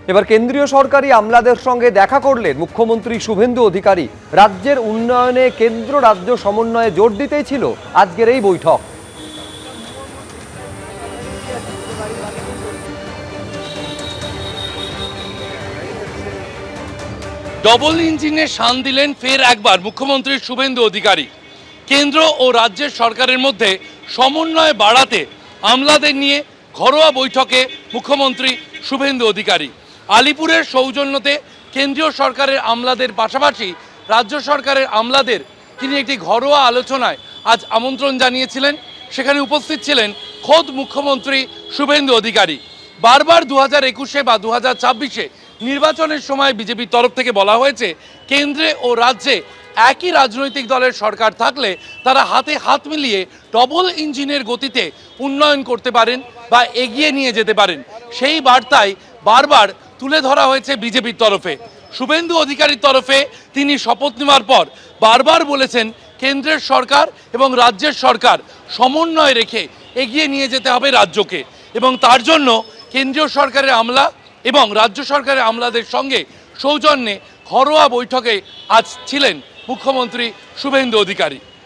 এবার কেন্দ্রীয় সরকারি আমলাদের সঙ্গে দেখা করলেন মুখ্যমন্ত্রী শুভেন্দু অধিকারী। রাজ্যের উন্নয়নে কেন্দ্র রাজ্য সমন্বয়ে জোর দিতেই ছিল আজকের এই বৈঠক। ডবল ইঞ্জিনে শান দিলেন ফের একবার মুখ্যমন্ত্রী শুভেন্দু অধিকারী। কেন্দ্র ও রাজ্যের সরকারের মধ্যে সমন্বয় বাড়াতে আমলাদের নিয়ে ঘরোয়া বৈঠকে মুখ্যমন্ত্রী শুভেন্দু অধিকারী। আলিপুরের সৌজন্যতে কেন্দ্রীয় সরকারের আমলাদের পাশাপাশি রাজ্য সরকারের আমলাদের তিনি একটি ঘরোয়া আলোচনায় আজ আমন্ত্রণ জানিয়েছিলেন। সেখানে উপস্থিত ছিলেন খোদ মুখ্যমন্ত্রী শুভেন্দু অধিকারী। বারবার 2021-এ বা 2026-এ নির্বাচনের সময় বিজেপির তরফ থেকে বলা হয়েছে কেন্দ্রে ও রাজ্যে একই রাজনৈতিক দলের সরকার থাকলে তারা হাতে হাত মিলিয়ে ডবল ইঞ্জিনের গতিতে উন্নয়ন করতে পারেন বা এগিয়ে নিয়ে যেতে পারেন। সেই বার্তায় বারবার তুলে ধরা হয়েছে বিজেপির তরফে। শুভেন্দু অধিকারীর তরফে তিনি শপথ নেওয়ার পর বারবার বলেছেন কেন্দ্রের সরকার এবং রাজ্যের সরকার সমন্বয় রেখে এগিয়ে নিয়ে যেতে হবে রাজ্যকে, এবং তার জন্য কেন্দ্রীয় সরকারের আমলা এবং রাজ্য সরকারের আমলাদের সঙ্গে সৌজন্যে ঘরোয়া বৈঠকে আজ ছিলেন মুখ্যমন্ত্রী শুভেন্দু অধিকারী।